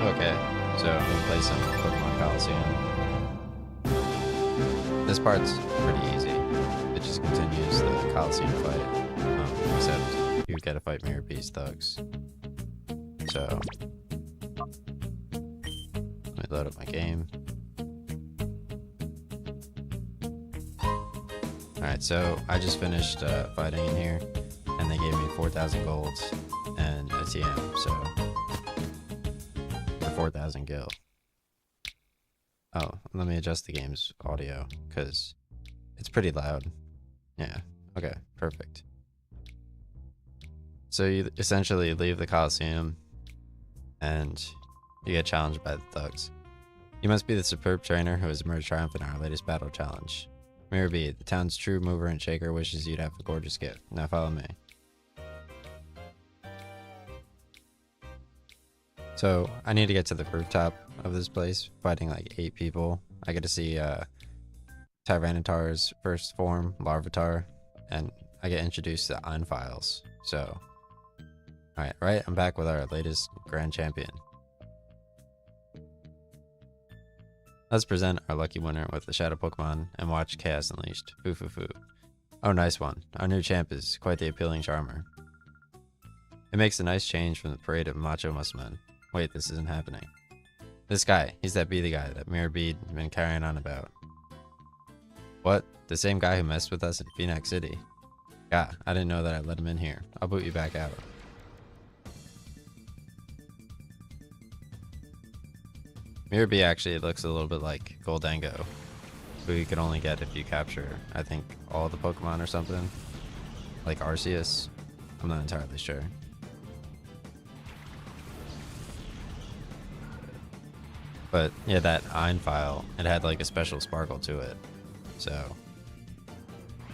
Okay, so I'm gonna play some Pokemon Colosseum. This part's pretty easy. It just continues the Colosseum fight, except you gotta fight Mirror Beast thugs. So, let me load up my game. Alright, so I just finished fighting in here, and they gave me 4,000 golds and a TM, so for 4,000 gil. Oh, let me adjust the game's audio, because it's pretty loud. Yeah, okay, perfect. So you essentially leave the Colosseum, and you get challenged by the thugs. You must be the superb trainer who has emerged triumphant in our latest battle challenge. Mirror B, the town's true mover and shaker, wishes you to have a gorgeous gift. Now follow me. So I need to get to the rooftop of this place, fighting like 8 people. I get to see Tyranitar's first form, Larvitar, and I get introduced to Einfiles. So, right, I'm back with our latest Grand Champion. Let's present our lucky winner with the Shadow Pokemon and watch Chaos Unleashed. Foo foo foo. Oh, nice one. Our new champ is quite the appealing charmer. It makes a nice change from the parade of macho musclemen. Wait, this isn't happening. This guy, he's that Beady guy that Mirror Bead been carrying on about. What? The same guy who messed with us at Phoenix City? Yeah, I didn't know that I let him in here. I'll boot you back out. Mirror B actually looks a little bit like Goldango, who you can only get if you capture, I think, all the Pokemon or something. Like Arceus. I'm not entirely sure. But yeah, that Einfile, it had like a special sparkle to it. So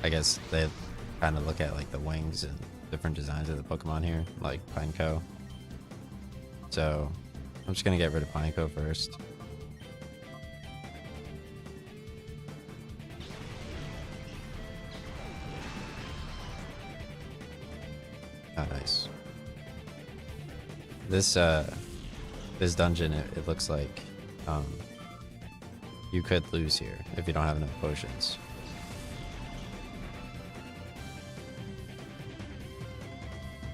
I guess they kind of look at like the wings and different designs of the Pokemon here, like Pineco. So I'm just gonna get rid of Pineco first. Oh, nice. This dungeon, it looks like you could lose here if you don't have enough potions.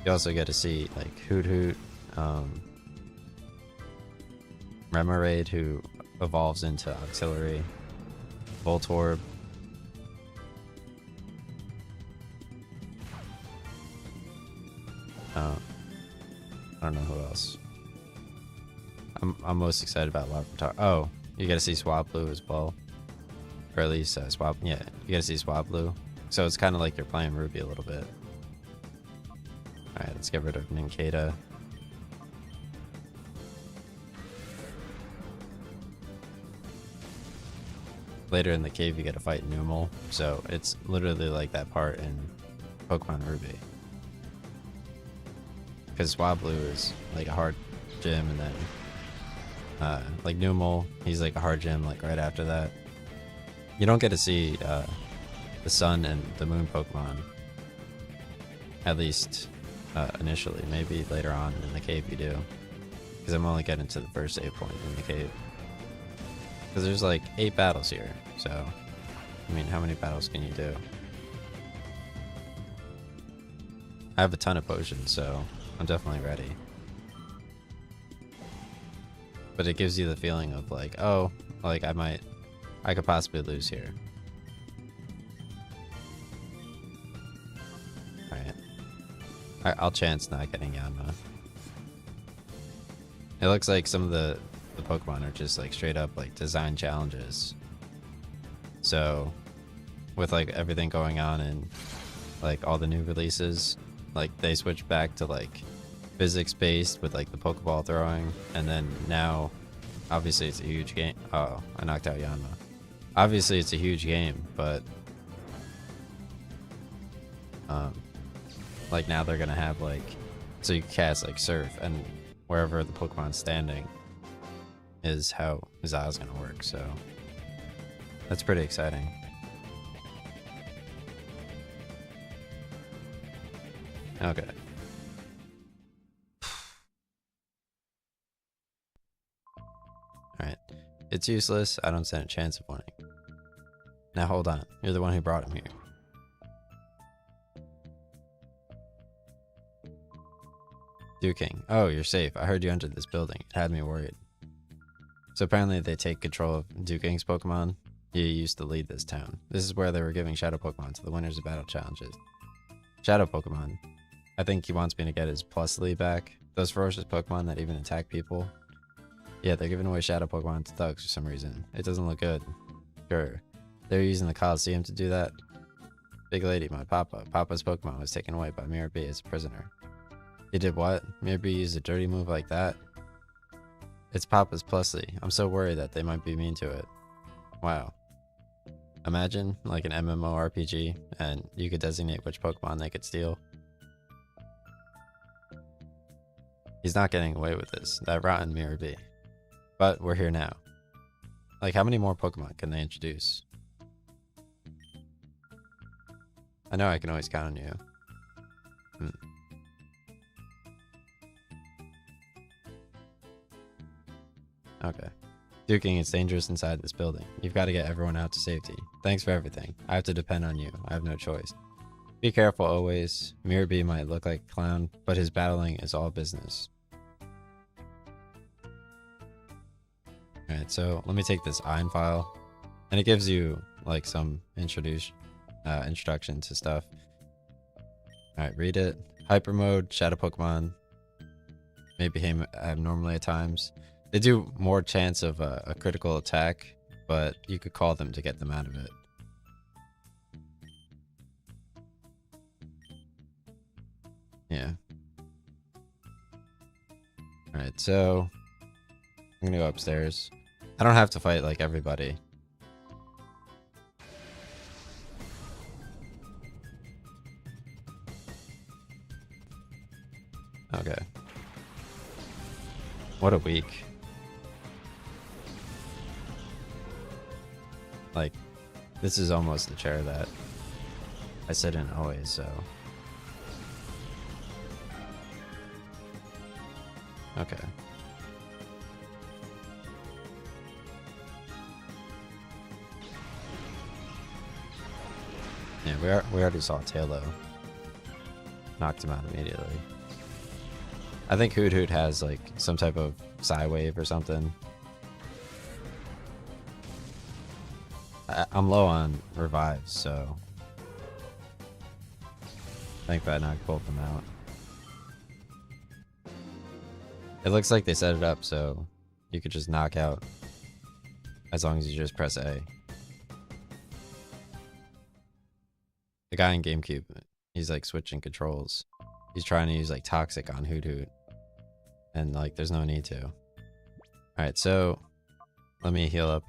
You also get to see like Hoot Hoot, Remoraid, who evolves into Auxiliary, Voltorb. I don't know who else. I'm most excited about Larvitar. Oh, you get to see Swablu as well, or at least Swab. Yeah, you get to see Swablu. So it's kind of like you're playing Ruby a little bit. All right, let's get rid of Nincada. Later in the cave, you get to fight Numel, so it's literally like that part in Pokemon Ruby. Because Swablu is like a hard gym, and then like Numel, he's like a hard gym like right after that. You don't get to see the Sun and the Moon Pokemon, at least initially. Maybe later on in the cave you do, because I'm only getting to the first save point in the cave. Because there's like 8 battles here, so I mean, how many battles can you do? I have a ton of potions, so I'm definitely ready. But it gives you the feeling of like, oh, like I could possibly lose here. Alright. I'll chance not getting Yanma. It looks like some of the Pokemon are just like straight up like design challenges. So with like everything going on and like all the new releases, like they switch back to like physics based with like the Pokeball throwing, and then now obviously it's a huge game. Oh, I knocked out Yanma. Obviously it's a huge game, but like now they're gonna have like, so you can cast like Surf, and wherever the Pokemon's standing is how Za's gonna work, so that's pretty exciting. Okay. Alright. It's useless. I don't stand a chance of winning. Now hold on. You're the one who brought him here. Duking. Oh, you're safe. I heard you entered this building. It had me worried. So apparently they take control of Duking's Pokemon. He used to lead this town. This is where they were giving Shadow Pokemon to the winners of battle challenges. Shadow Pokemon. I think he wants me to get his Plus Lead back. Those ferocious Pokemon that even attack people. Yeah, they're giving away Shadow Pokemon to thugs for some reason. It doesn't look good. Sure. They're using the Colosseum to do that. Big lady, my papa. Papa's Pokemon was taken away by Mirror B as a prisoner. He did what? Mirror B used a dirty move like that? It's Papa's Plusly. I'm so worried that they might be mean to it. Wow. Imagine, like an MMORPG, and you could designate which Pokemon they could steal. He's not getting away with this. That rotten Mirror B. But we're here now. Like, how many more Pokemon can they introduce? I know I can always count on you. Okay. Duking, it's dangerous inside this building. You've got to get everyone out to safety. Thanks for everything. I have to depend on you. I have no choice. Be careful always. Mirror B might look like a clown, but his battling is all business. Alright, so let me take this Iron file. And it gives you like some introduction to stuff. Alright, read it. Hyper mode, Shadow Pokemon may behave abnormally at times. They do more chance of a critical attack, but you could call them to get them out of it. Yeah. Alright, so I'm gonna go upstairs. I don't have to fight like everybody. Okay. What a week. Like, this is almost the chair that I sit in always, so. Okay. Yeah, we already saw Tailo. Knocked him out immediately. I think Hoot Hoot has like some type of Psy Wave or something. I'm low on revives, so I think that knocked both of them out. It looks like they set it up so you could just knock out as long as you just press A. The guy in GameCube, he's like switching controls. He's trying to use like Toxic on Hoot Hoot. And like there's no need to. Alright, so let me heal up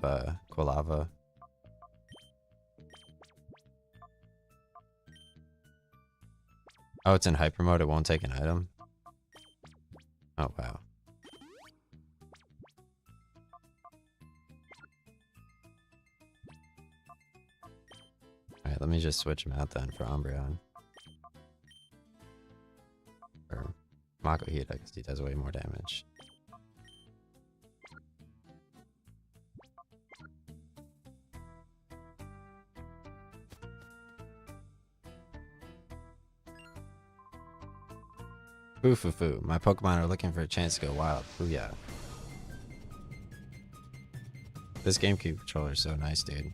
Quilava. Oh, it's in hyper mode, it won't take an item. Oh wow. Alright, let me just switch him out then for Umbreon. Or Makuhita, because he does way more damage. Foo. My Pokemon are looking for a chance to go wild. Booyah. This GameCube controller is so nice, dude.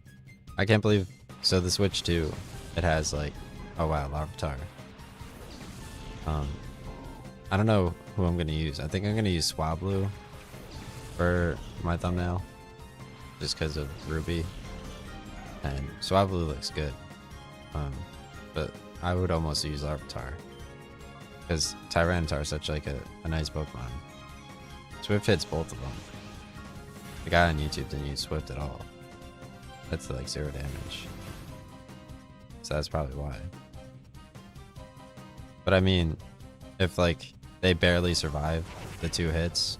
I can't believe... So the Switch 2, it has like... Oh wow, Larvitar. I don't know who I'm going to use. I think I'm going to use Swablu for my thumbnail. Just because of Ruby. And Swablu looks good. But I would almost use Larvitar. Because Tyranitar is such like a nice Pokemon. Swift hits both of them. The guy on YouTube didn't use Swift at all. That's like 0 damage. So that's probably why. But I mean, if like they barely survive the 2 hits,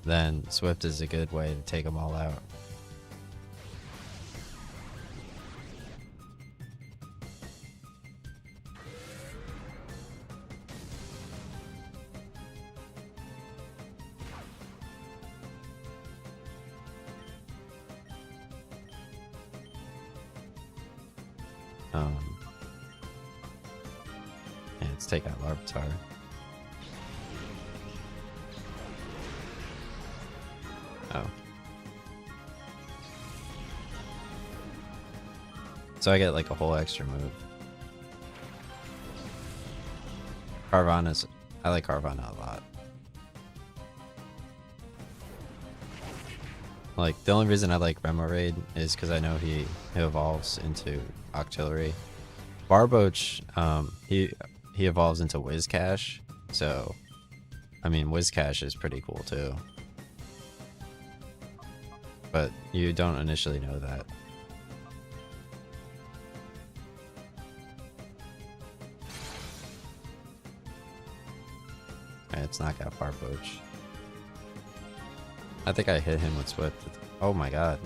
then Swift is a good way to take them all out. Yeah, let's take out Larvitar. Oh. So I get like a whole extra move. Carvanha's... I like Carvanha a lot. Like, the only reason I like Remoraid is because I know he evolves into Octillery. Barboach, he evolves into Whiscash, so I mean Whiscash is pretty cool too. But you don't initially know that. Alright, let's knock out Barboach. I think I hit him with Swift. Oh my god.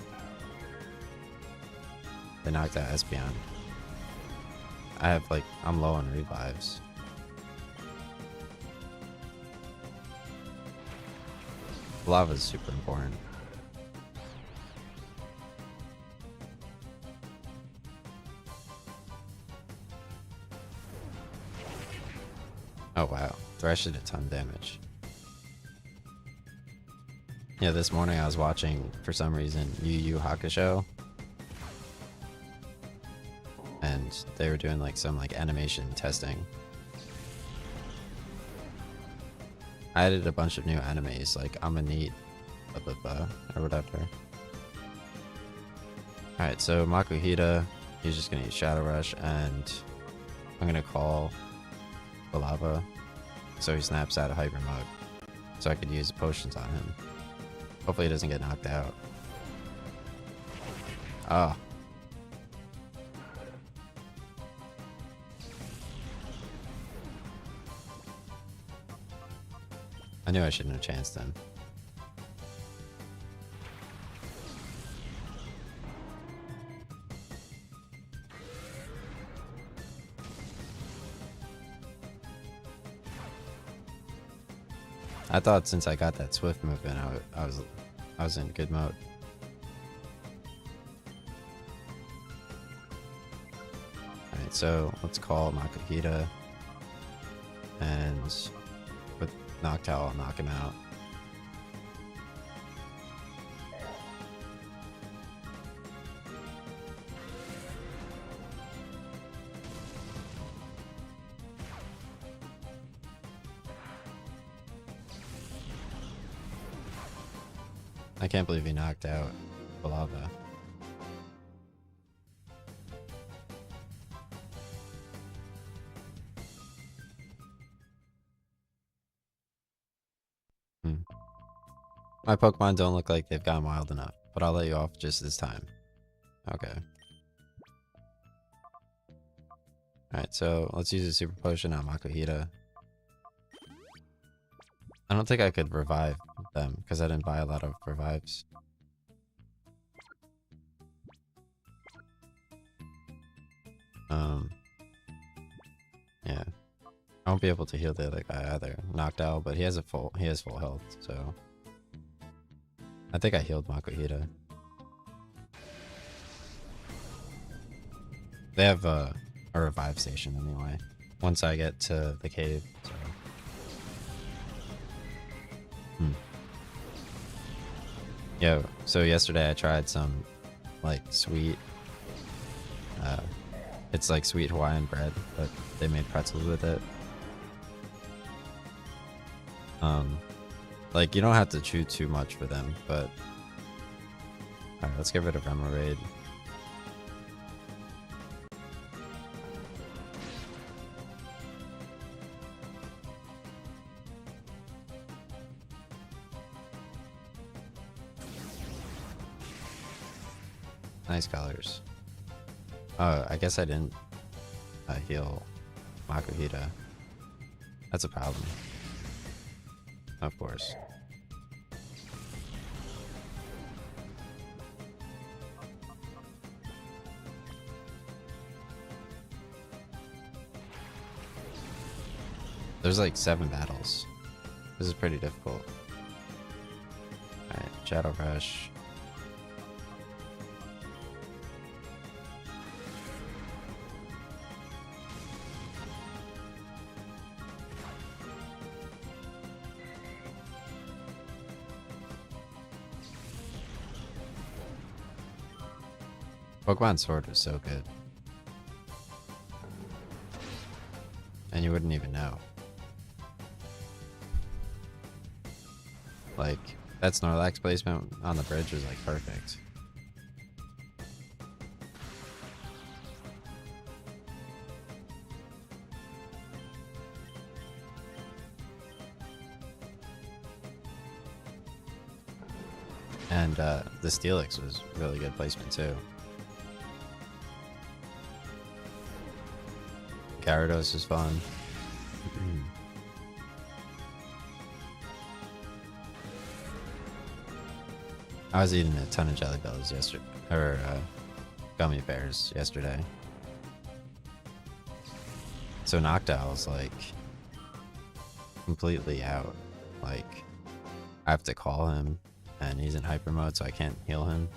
They knocked out Espeon. I have like, I'm low on revives. Lava is super important. Oh wow, Thresh did a ton of damage. Yeah, this morning I was watching, for some reason, Yu Yu Hakusho. And they were doing like some like animation testing. I added a bunch of new animes, like I'm a neat blah, blah, blah, or whatever. Alright, so Makuhita, he's just gonna use Shadow Rush, and I'm gonna call the lava so he snaps out of Hyper Mode. So I could use potions on him. Hopefully he doesn't get knocked out. Oh. I knew I shouldn't have chanced him. I thought since I got that Swift movement, I was in good mode. Alright, so let's call Makuhita, and with Noctowl, I'll knock him out. I can't believe he knocked out Balava. My Pokemon don't look like they've gotten wild enough, but I'll let you off just this time. Okay. Alright, so let's use a Super Potion on Makuhita. I don't think I could revive them because I didn't buy a lot of revives. Yeah. I won't be able to heal the other guy either. Knocked out, but he has full health, so I think I healed Makuhita. They have a revive station anyway. Once I get to the cave, so. Yo, so yesterday I tried some like sweet it's like sweet Hawaiian bread, but they made pretzels with it. Like you don't have to chew too much for them, but alright, let's get rid of Remoraid. Nice colors. Oh, I guess I didn't heal Makuhita. That's a problem. Of course. There's like 7 battles. This is pretty difficult. Alright, Shadow Rush. Pokemon Sword was so good. And you wouldn't even know. Like, that Snorlax placement on the bridge was like perfect. And the Steelix was really good placement too. Gyarados is fun. I was eating a ton of Jelly Bellies yesterday, or gummy bears yesterday. So Noctowl's like completely out. Like, I have to call him, and he's in hyper mode, so I can't heal him.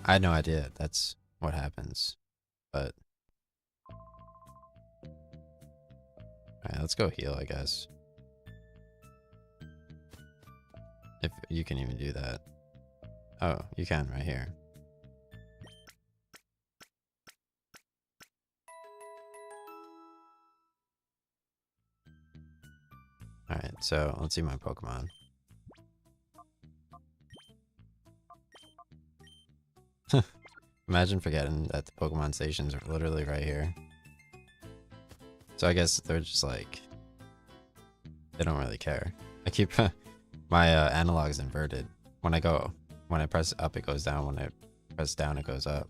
I had no idea that's what happens, but alright, let's go heal, I guess. If you can even do that. Oh, you can right here. Alright, so let's see my Pokemon. Imagine forgetting that the Pokemon stations are literally right here. So I guess they're just like, they don't really care. I keep my analog's inverted. When I press up, it goes down. When I press down, it goes up.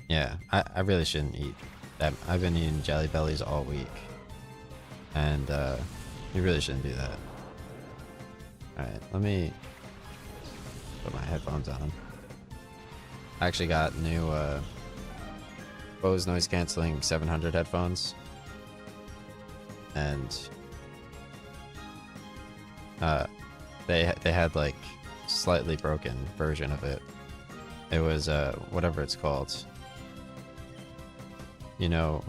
Yeah, I really shouldn't eat that. I've been eating Jelly Bellies all week, and you really shouldn't do that. Alright, let me put my headphones on. I actually got new Bose noise canceling 700 headphones, and they had like slightly broken version of it. It was whatever it's called. You know,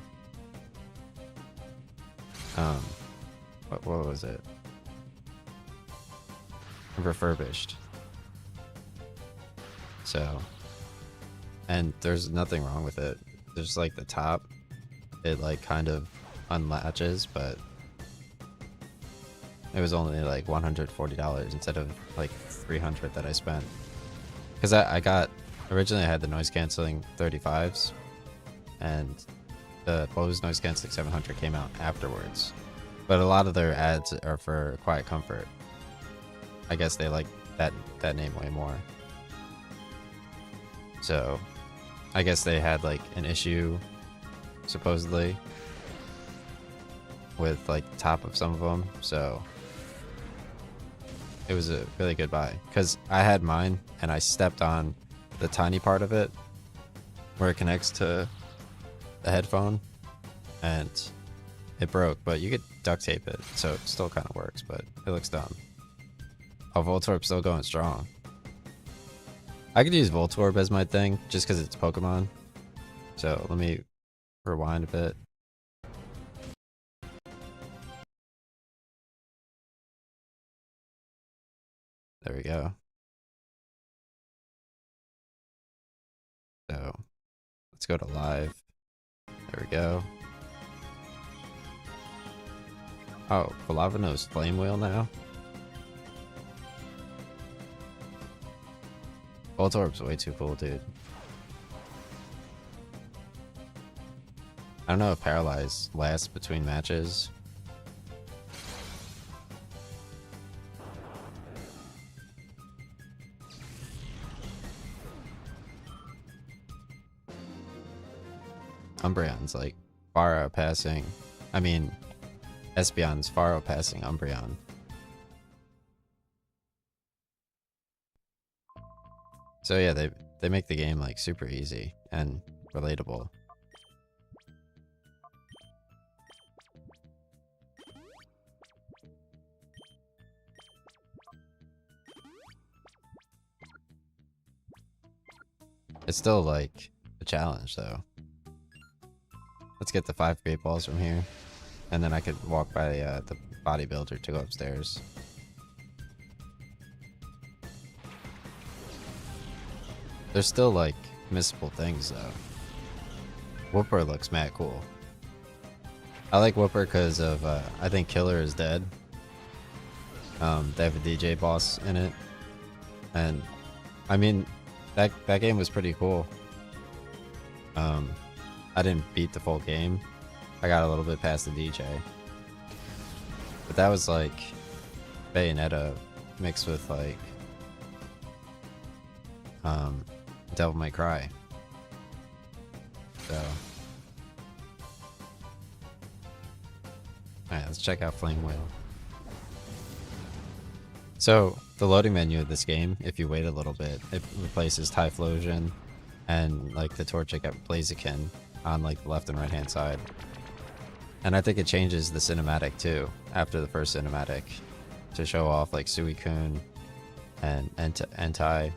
what was it? Refurbished. So, and there's nothing wrong with it. There's like the top, it like kind of unlatches, but it was only like $140 instead of like $300 that I spent. Because I got, originally I had the noise canceling 35s, and the Bose noise canceling 700 came out afterwards. But a lot of their ads are for Quiet Comfort. I guess they like that name way more. So I guess they had like an issue, supposedly, with like the top of some of them. So it was a really good buy, because I had mine and I stepped on the tiny part of it where it connects to the headphone, and it broke. But you could duct tape it, so it still kind of works, but it looks dumb. Oh, Voltorb's still going strong. I could use Voltorb as my thing just because it's Pokemon. So let me rewind a bit. There we go. So let's go to live. There we go. Oh, Palavano's Flame Wheel now? Voltorb's way too cool, dude. I don't know if Paralyze lasts between matches. Umbreon's like far outpassing. I mean, Espeon's far outpassing Umbreon. So yeah, they make the game like super easy and relatable. It's still like a challenge though. Let's get the 5 great balls from here, and then I could walk by bodybuilder to go upstairs. There's still like missable things though. Whooper looks mad cool. I like Whooper because of I think Killer is dead. They have a DJ boss in it, and I mean that game was pretty cool. I didn't beat the full game. I got a little bit past the DJ, but that was like Bayonetta mixed with like Devil May Cry. So alright, let's check out Flame Wheel. So the loading menu of this game, if you wait a little bit, it replaces Typhlosion and like the Torchic at Blaziken on like the left and right hand side. And I think it changes the cinematic too after the first cinematic to show off like Suicune and Entei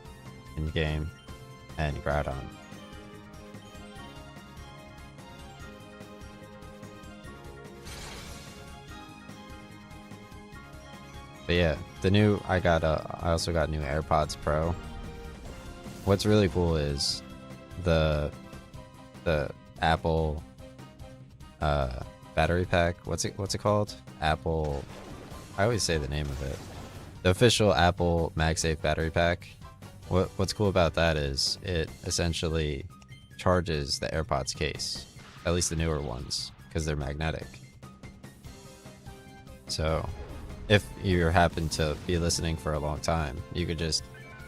in game and Groudon. But yeah, the new I also got new AirPods Pro. What's really cool is the Apple battery pack. What's it called? Apple. I always say the name of it. The official Apple MagSafe battery pack. What's cool about that is it essentially charges the AirPods case, at least the newer ones, because they're magnetic. So if you happen to be listening for a long time, you could just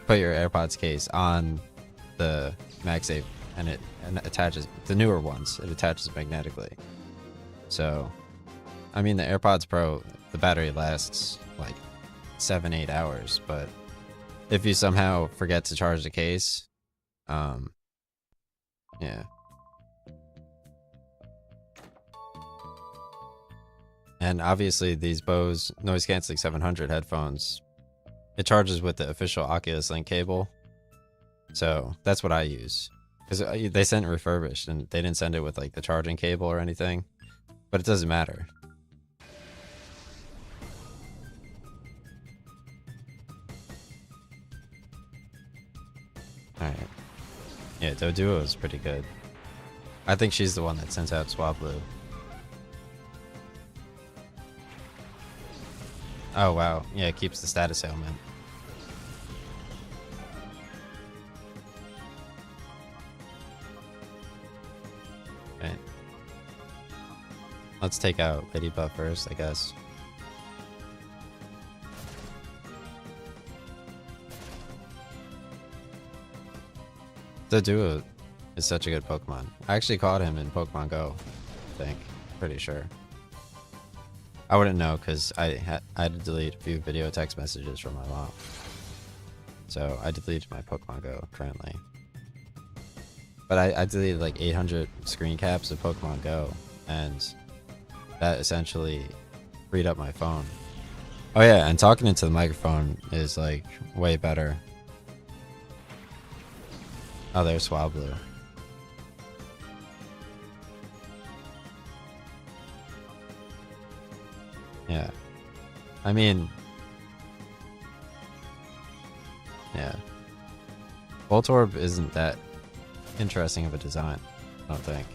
put your AirPods case on the MagSafe and it attaches, the newer ones, it attaches magnetically. So, I mean, the AirPods Pro, the battery lasts like 7-8 hours, but if you somehow forget to charge the case, yeah. And obviously these Bose Noise Cancelling 700 headphones, it charges with the official Oculus Link cable. So that's what I use. Because they sent it refurbished and they didn't send it with like the charging cable or anything. But it doesn't matter. Alright. Yeah, Doduo is pretty good. I think she's the one that sends out Swablu. Oh wow, yeah, it keeps the status ailment. Okay. Let's take out Lady Buff first, I guess. Doduo is such a good Pokemon. I actually caught him in Pokemon Go, I think. Pretty sure. I wouldn't know because I had to delete a few video text messages from my mom. So I deleted my Pokemon Go currently. But I deleted like 800 screen caps of Pokemon Go, and that essentially freed up my phone. Oh yeah, and talking into the microphone is like way better. Oh, there's Swablu. Yeah. I mean, yeah. Voltorb isn't that interesting of a design, I don't think.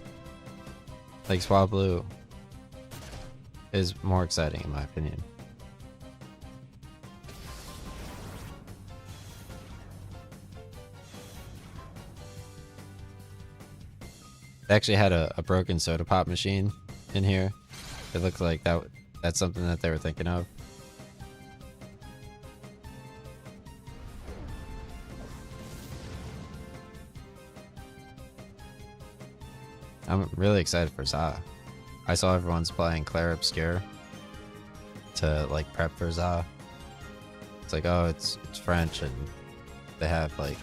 Like, Swablu is more exciting in my opinion. They actually had a broken soda pop machine in here. It looked like that's something that they were thinking of. I'm really excited for Za. I saw everyone's playing Clair Obscure to like prep for Za. It's like, oh, it's French and they have like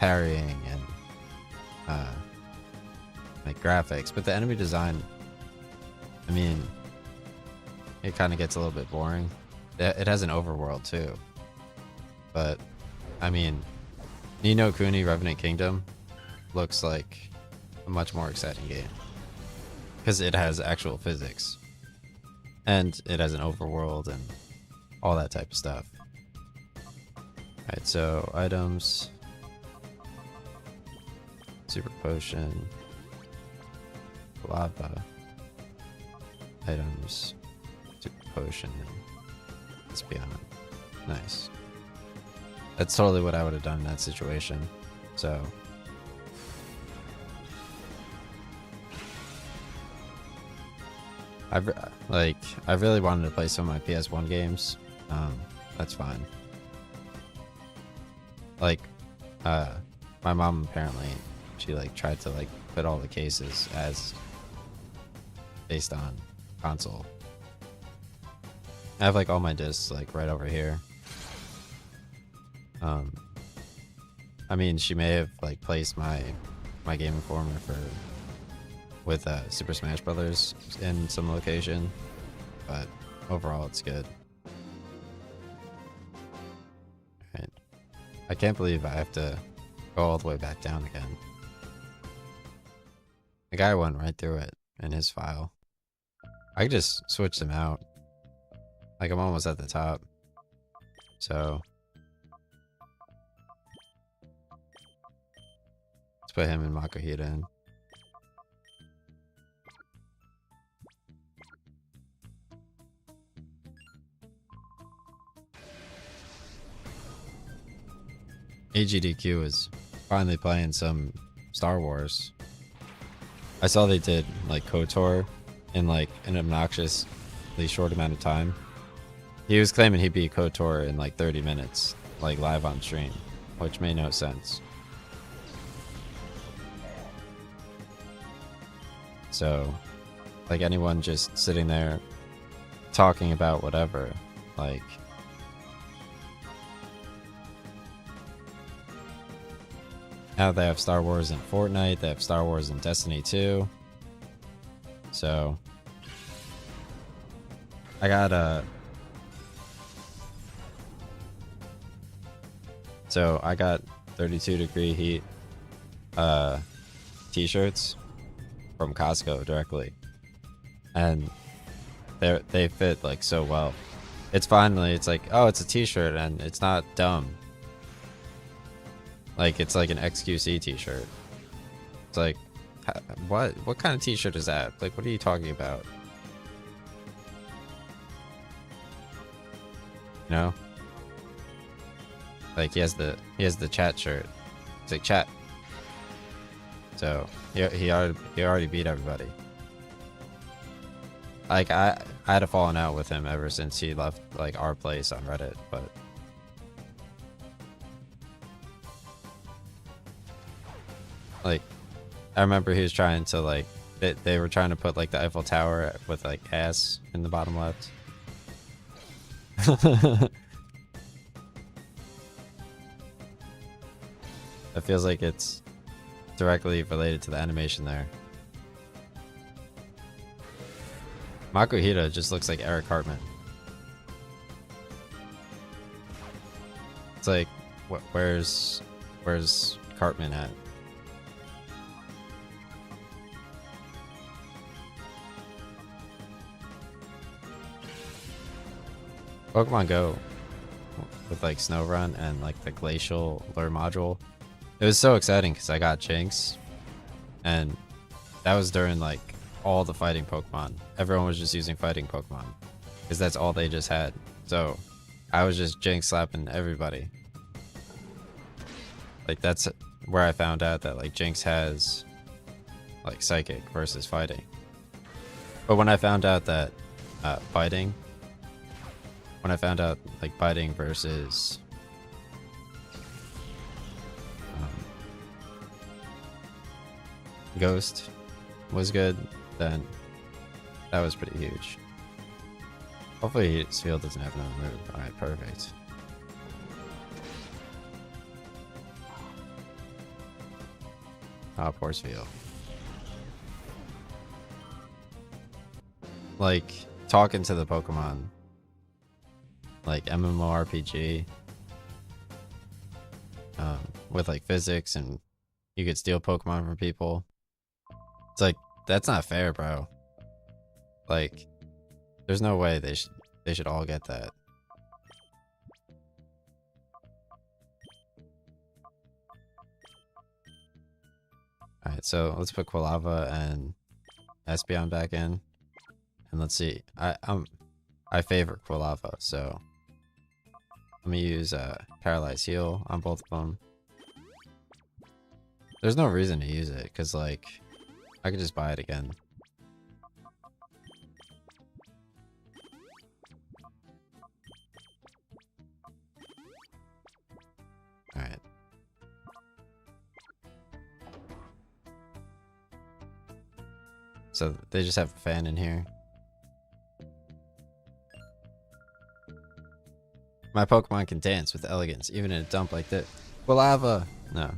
parrying and like graphics, but the enemy design, I mean, it kind of gets a little bit boring. It has an overworld too, but I mean, Ni no Kuni Revenant Kingdom looks like a much more exciting game because it has actual physics. And it has an overworld and all that type of stuff. Alright, so items. Super potion. Lava. Items. Super potion. It's beyond. Nice. That's totally what I would have done in that situation. So. I really wanted to play some of my PS1 games. That's fine. Like, my mom apparently, she like tried to like put all the cases as based on console. I have like all my discs like right over here. I mean, she may have like placed my Game Informer with Super Smash Brothers in some location, but overall it's good. Right. I can't believe I have to go all the way back down again. The guy went right through it in his file. I could just switch them out. Like, I'm almost at the top. So let's put him and Makuhita in. AGDQ is finally playing some Star Wars. I saw they did like KOTOR in like an obnoxiously short amount of time. He was claiming he beat KOTOR in like 30 minutes, like live on stream, which made no sense. So, like anyone just sitting there talking about whatever, like now they have Star Wars in Fortnite, they have Star Wars in Destiny 2. So I got so I got 32 degree heat t-shirts from Costco directly. And they fit like so well. It's like, oh, it's a t-shirt and it's not dumb. Like, it's like an XQC t-shirt. It's like, what kind of t-shirt is that? Like, what are you talking about? You know? Like, he has the chat shirt. It's like, chat. So, he already beat everybody. Like, I had a falling out with him ever since he left, like, our place on Reddit, but like, I remember he was trying to, like, they were trying to put, like, the Eiffel Tower with, like, ass in the bottom left. It feels like it's directly related to the animation there. Makuhita just looks like Eric Hartman. It's like, where's Cartman at? Pokemon Go with like Snowrun and like the Glacial Lure module. It was so exciting because I got Jinx, and that was during like all the fighting Pokemon. Everyone was just using fighting Pokemon because that's all they just had. So I was just Jinx slapping everybody. Like, that's where I found out that like Jinx has like Psychic versus fighting. But when I found out that when I found out like biting versus Ghost was good, then that was pretty huge. Hopefully his field doesn't have another move. Alright, perfect. Poor field. Like, talking to the Pokemon. Like MMORPG. With like physics, and you could steal Pokemon from people. It's like, that's not fair, bro. Like, There's no way they should all get that. Alright, so let's put Quilava and Espeon back in. And let's see. I favor Quilava, so let me use Paralyze Heal on both of them. There's no reason to use it, because like I could just buy it again. Alright. So they just have a fan in here. My Pokemon can dance with elegance, even in a dump like this. Quilava! No.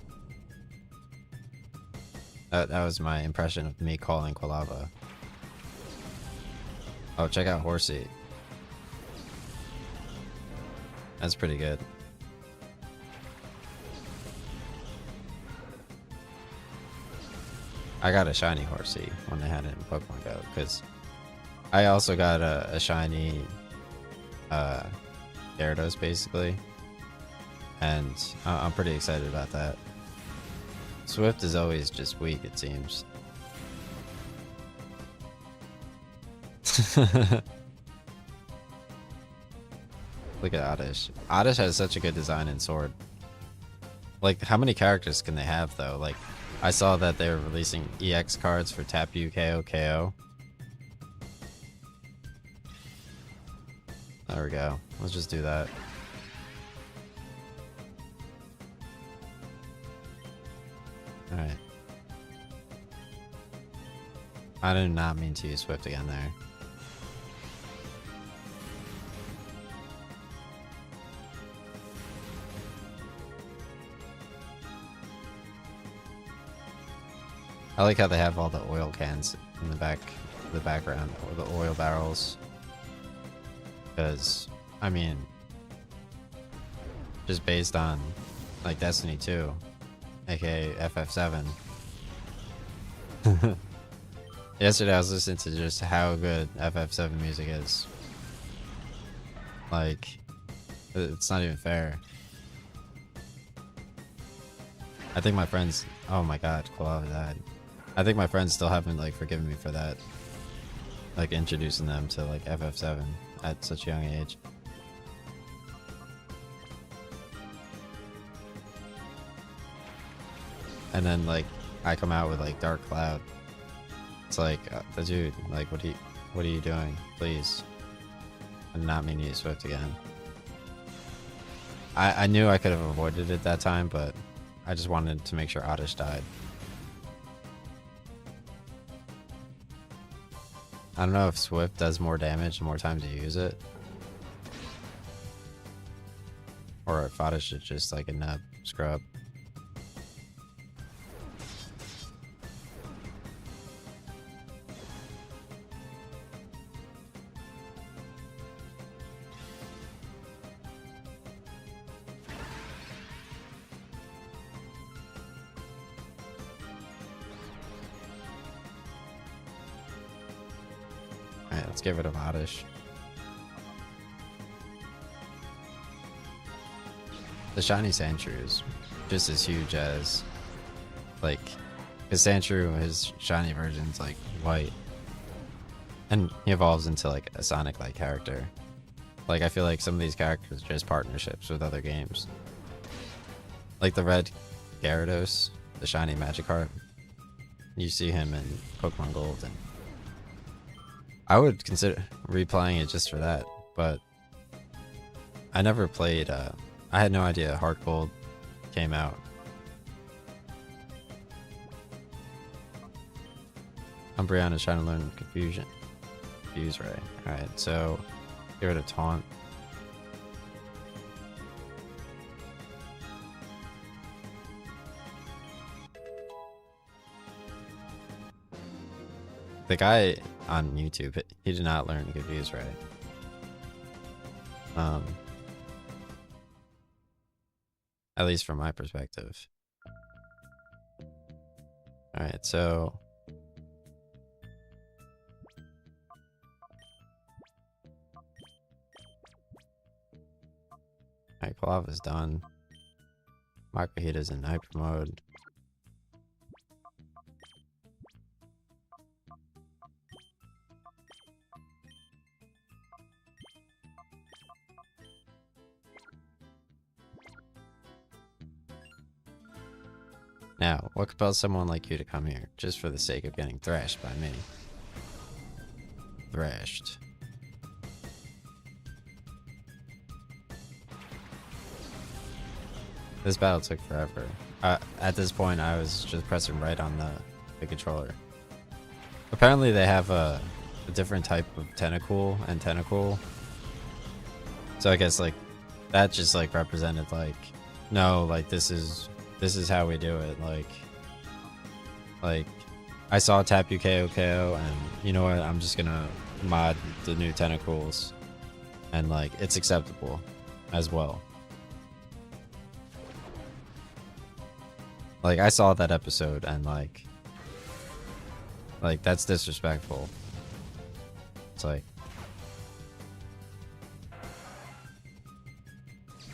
That was my impression of me calling Quilava. Oh, check out Horsey. That's pretty good. I got a shiny Horsey when they had it in Pokemon Go, because I also got a shiny Gyarados basically, and I'm pretty excited about that. Swift is always just weak, it seems. Look at Oddish. Oddish has such a good design in Sword. Like, how many characters can they have though? Like, I saw that they were releasing EX cards for Tapu KO KO. There we go. Let's just do that. Alright. I did not mean to use Swift again there. I like how they have all the oil cans in the background, or the oil barrels. Because, I mean, just based on, like, Destiny 2, aka FF7. Yesterday I was listening to just how good FF7 music is. Like, it's not even fair. I think my friends... Oh my god, Quilava died. I think my friends still haven't, like, forgiven me for that. Like, introducing them to, like, FF7 at such a young age. And then, like, I come out with, like, Dark Cloud. It's like, dude, like, what are you doing? Please. I did not mean to use Swift again. I knew I could have avoided it that time, but I just wanted to make sure Oddish died. I don't know if Swift does more damage the more times you use it. Or if Oddish is just like a nub scrub. Alright, let's get rid of Oddish. The shiny Sandshrew is just as huge as, like, because Sandshrew, his shiny version's like white. And he evolves into like a Sonic-like character. Like, I feel like some of these characters are just partnerships with other games. Like the red Gyarados, the shiny Magikarp. You see him in Pokemon Gold, and I would consider replaying it just for that, but I never played, I had no idea Heart Gold came out. Umbreon is trying to learn Confuse Ray. Alright, so get rid of Taunt. The guy on YouTube, he did not learn Confuse Ray. At least from my perspective. Alright, so Alright, Palava's done. Makuhita's in hyper mode. Now, what compels someone like you to come here, just for the sake of getting thrashed by me? Thrashed. This battle took forever. At this point, I was just pressing right on the controller. Apparently, they have a different type of tentacle and tentacle. So I guess like that just like represented like, no, like this is how we do it. Like I saw Tapu KO, and you know what? I'm just gonna mod the new tentacles, and like it's acceptable as well. Like I saw that episode, and like that's disrespectful. It's like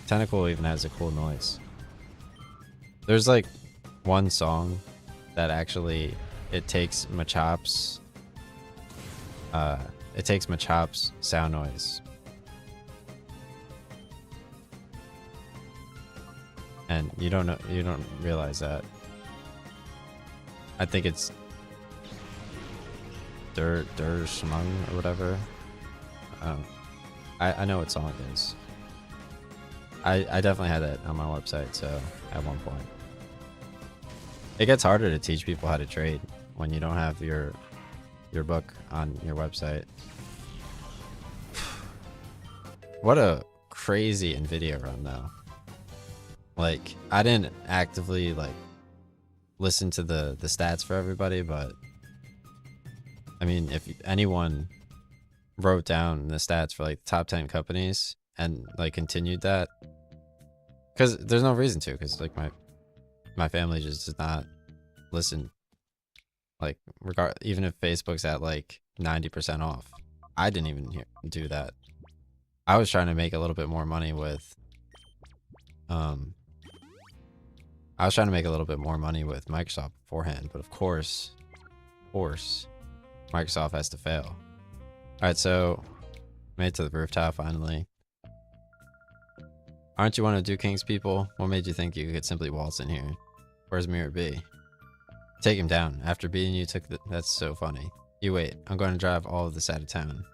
tentacle even has a cool noise. There's like one song that actually it takes Machops sound noise, and you don't realize that. I think it's Der Schmung or whatever. I know what song it is. I definitely had that on my website, so at one point. It gets harder to teach people how to trade when you don't have your book on your website. What a crazy NVIDIA run though. Like I didn't actively like listen to the stats for everybody, but I mean if anyone wrote down the stats for like the top 10 companies and like continued that, because there's no reason to, because like my family just does not listen, like even if Facebook's at like 90% off. I didn't even do that. I was trying to make a little bit more money with Microsoft beforehand, but of course Microsoft has to fail. All right, so made it to the rooftop finally. Aren't you one of Duke King's people? What made you think you could simply waltz in here? Where's Mirror B? Take him down. After beating you, that's so funny. You wait. I'm going to drive all of this out of town.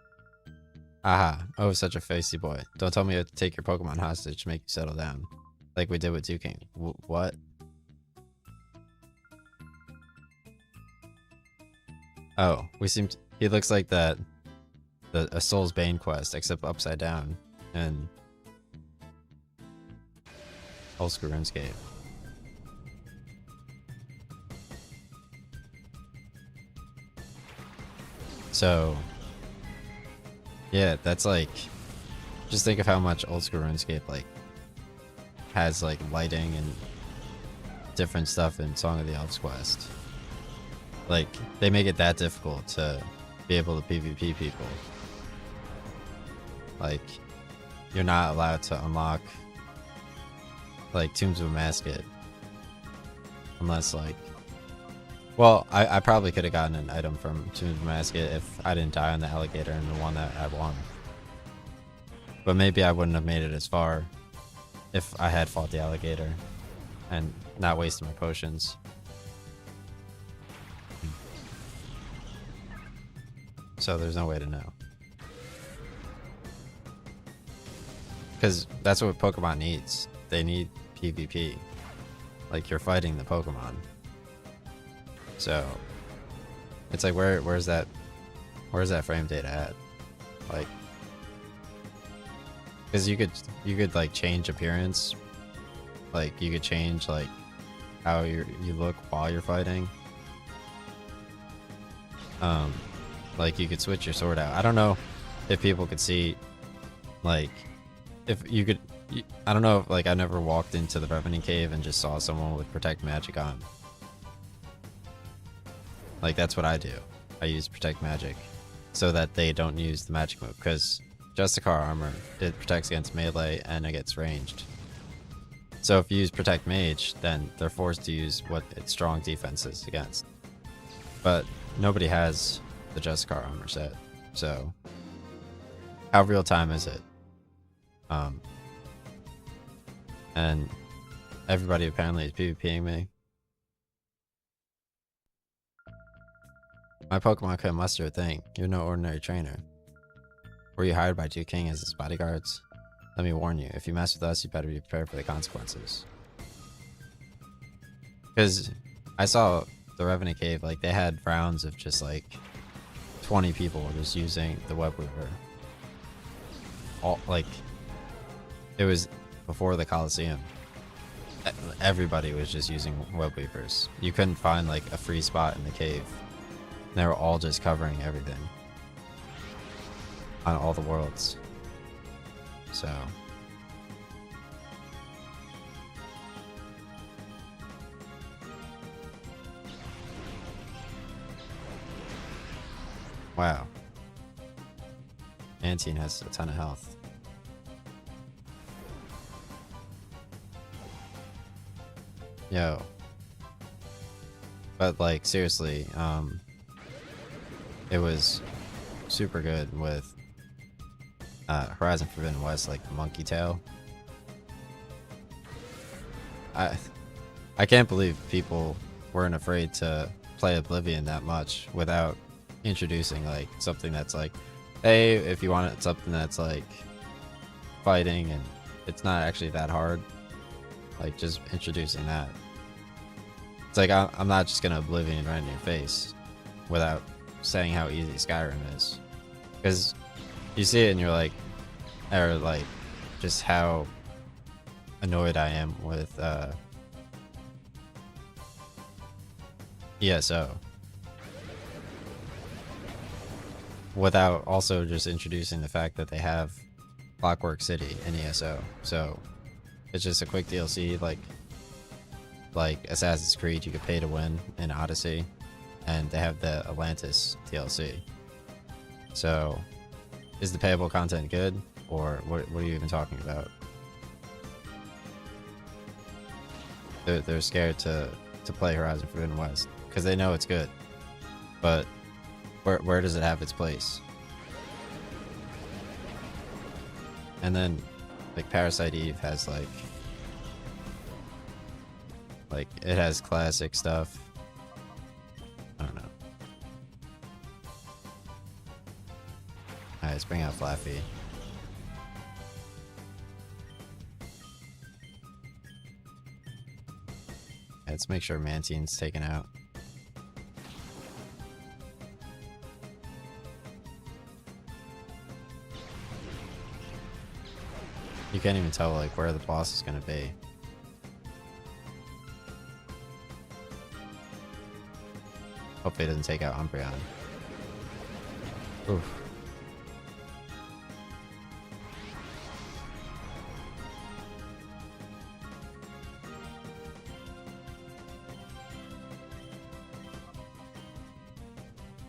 Aha. Oh, such a feisty boy. Don't tell me you have to take your Pokemon hostage to make you settle down. Like we did with Duke King. What? Oh, he looks like a Soul's Bane quest, except upside down. And old school RuneScape. So yeah, that's like, just think of how much old school RuneScape like has like lighting and different stuff in Song of the Elves quest. Like they make it that difficult to be able to PvP people. Like you're not allowed to unlock like Tombs of a Masket unless like, well, I probably could have gotten an item from Tombs of a Masket if I didn't die on the alligator and the one that I won. But maybe I wouldn't have made it as far if I had fought the alligator and not wasted my potions. So there's no way to know. Because that's what Pokemon needs. They need PvP. Like you're fighting the Pokemon. So it's like where's that frame data at? Like, because you could like change appearance. Like you could change like how you look while you're fighting. Like you could switch your sword out. I don't know if people could see, like, if you could. I don't know if like I never walked into the Revenant Cave and just saw someone with Protect Magic on. Like that's what I do. I use Protect Magic so that they don't use the magic move, because Justicar armor, it protects against melee and against ranged. So if you use Protect Mage, then they're forced to use what its strong defense is against. But nobody has the Justicar armor set, so how real time is it? And everybody apparently is PvPing me. My Pokemon couldn't muster a thing. You're no ordinary trainer. Were you hired by Duke King as his bodyguards? Let me warn you, if you mess with us, you better be prepared for the consequences. Because I saw the Revenant Cave, like, they had rounds of just, like, 20 people just using the Web Weaver. All, like, it was before the Colosseum. Everybody was just using Web Weavers. You couldn't find, like, a free spot in the cave. They were all just covering everything. On all the worlds. So... wow. Antine has a ton of health. Yo. But like seriously, it was super good with Horizon Forbidden West, like Monkey Tail. I can't believe people weren't afraid to play Oblivion that much without introducing like something that's like, hey, if you want something that's like fighting and it's not actually that hard, like just introducing that. It's like I'm not just gonna Oblivion right in your face without saying how easy Skyrim is, because you see it and you're like, or like just how annoyed I am with ESO without also just introducing the fact that they have Clockwork City in ESO. So it's just a quick DLC like Assassin's Creed you could pay to win in Odyssey, and they have the Atlantis DLC. So is the payable content good, or what are you even talking about? They're scared to play Horizon Forbidden West because they know it's good, but where does it have its place? And then like Parasite Eve has like it has classic stuff. I don't know. Alright, let's bring out Flaffy. Let's make sure Mantine's taken out. You can't even tell like where the boss is gonna be. Hopefully it doesn't take out Umbreon. Oof.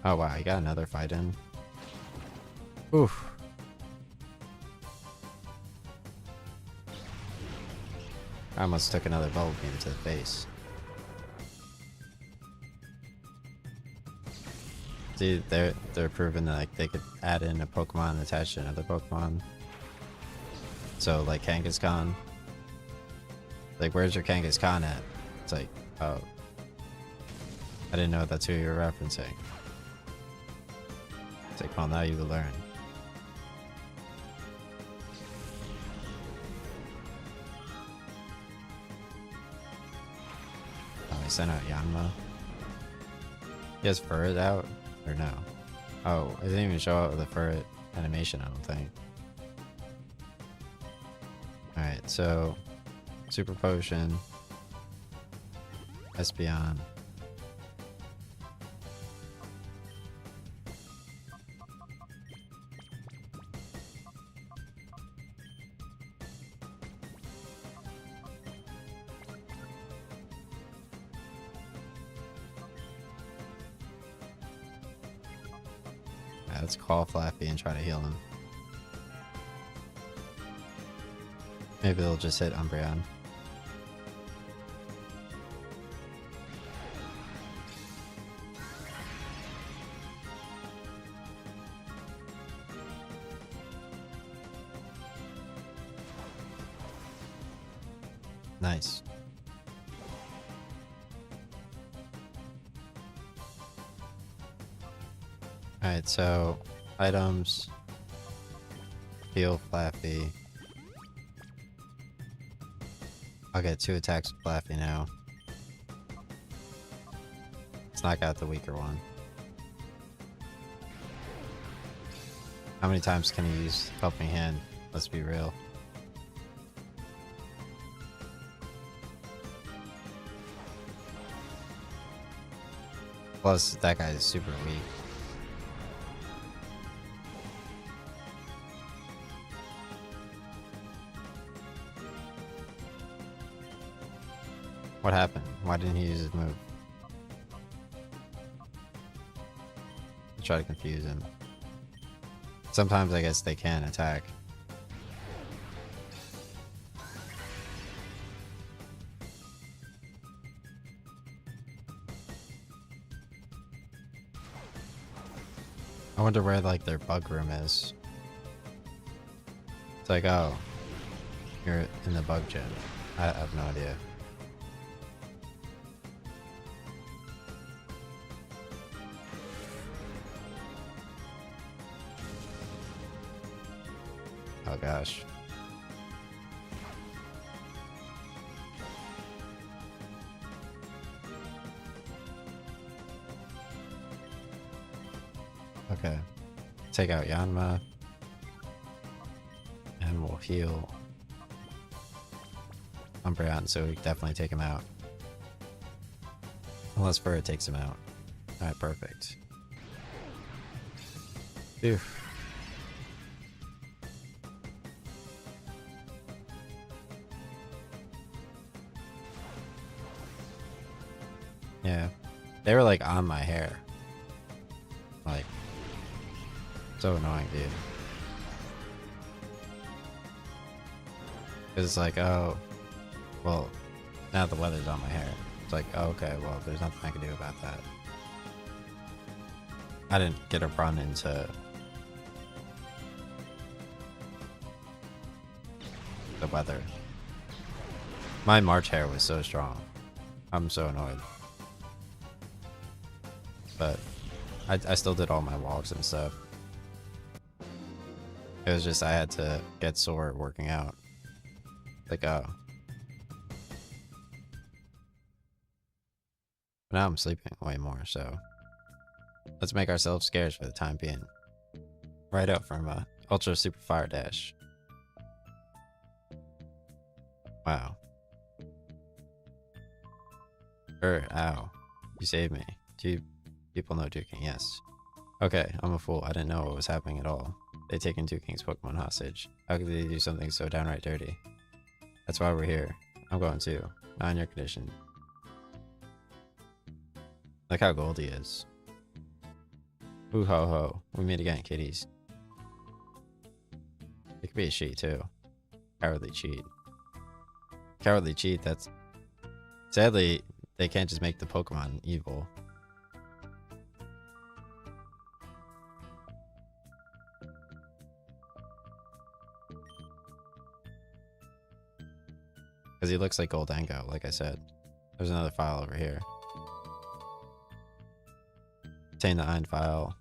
Oh wow, you got another fight in. Oof. I almost took another bubble beam to the face. See, they're proving that like they could add in a Pokemon and attach to another Pokemon. So like Kangaskhan. Like, where's your Kangaskhan at? It's like, oh, I didn't know that's who you were referencing. It's like, well, now you will learn. Oh, I sent out Yanma. He has Furret out? Or no? Oh, it didn't even show up with the Furret animation, I don't think. Alright, so Super Potion, Espeon. Let's call Flappy and try to heal him. Maybe they'll just hit Umbreon. Nice. Alright, so items. Heal Flappy. I'll get 2 attacks with Flappy now. Let's knock out the weaker one. How many times can you use Helping Hand? Let's be real. Plus, that guy is super weak. What happened? Why didn't he use his move? I try to confuse him. Sometimes I guess they can attack. I wonder where like their bug room is. It's like, oh, you're in the bug gym. I have no idea. Oh gosh. Okay. Take out Yanma. And we'll heal Umbreon, so we can definitely take him out. Unless Furret takes him out. Alright, perfect. Phew. Yeah. They were like on my hair. Like, so annoying, dude. It's like, oh, well, now the weather's on my hair. It's like, oh, okay, well, there's nothing I can do about that. I didn't get a run into the weather. My March hair was so strong. I'm so annoyed. But I still did all my walks and stuff. It was just I had to get sore working out. Like, oh. But now I'm sleeping way more, so let's make ourselves scarce for the time being. Right up from Ultra Super Fire Dash. Wow. Ow. You saved me. Do people know Duking? Yes. Okay, I'm a fool. I didn't know what was happening at all. They've taken Duking's Pokemon hostage. How could they do something so downright dirty? That's why we're here. I'm going too. Not in your condition. Look how gold he is. Ooh ho ho. We meet again, kitties. It could be a she too. Cowardly cheat. Cowardly cheat, that's... Sadly, they can't just make the Pokemon evil. Because he looks like Goldango, like I said. There's another file over here. Obtain the Ein file.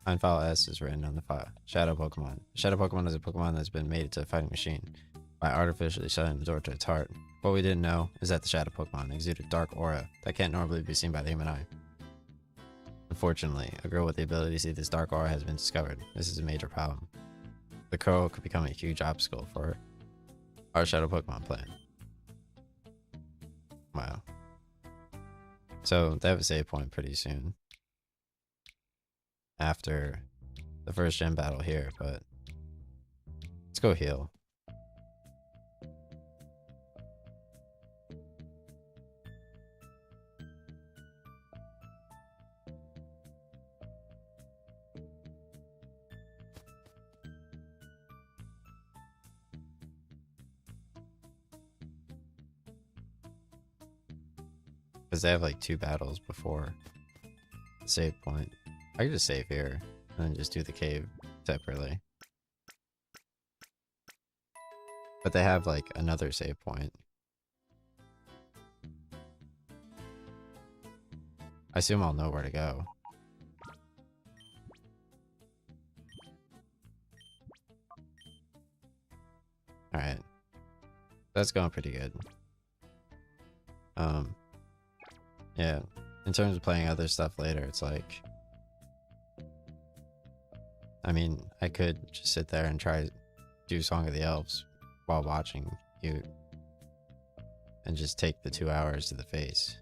Ein file S is written on the file. Shadow Pokemon. Shadow Pokemon is a Pokemon that's been made into a fighting machine by artificially shutting the door to its heart. What we didn't know is that the Shadow Pokemon exude a dark aura that can't normally be seen by the human eye. Unfortunately, a girl with the ability to see this dark aura has been discovered. This is a major problem. The girl could become a huge obstacle for our Shadow Pokemon plan. Wow. So they have a save point pretty soon. After the first gym battle here, but let's go heal. Because they have like 2 battles before the save point. I could just save here and then just do the cave separately. But they have like another save point. I assume I'll know where to go. Alright. That's going pretty good. Yeah. In terms of playing other stuff later, it's like... I mean, I could just sit there and try to do Song of the Elves while watching you. And just take the 2 hours to the face.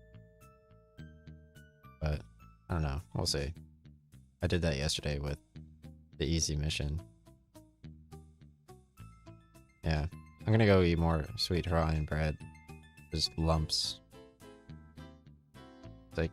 But, I don't know. We'll see. I did that yesterday with the easy mission. Yeah. I'm gonna go eat more sweet Hawaiian bread. Just lumps. It's like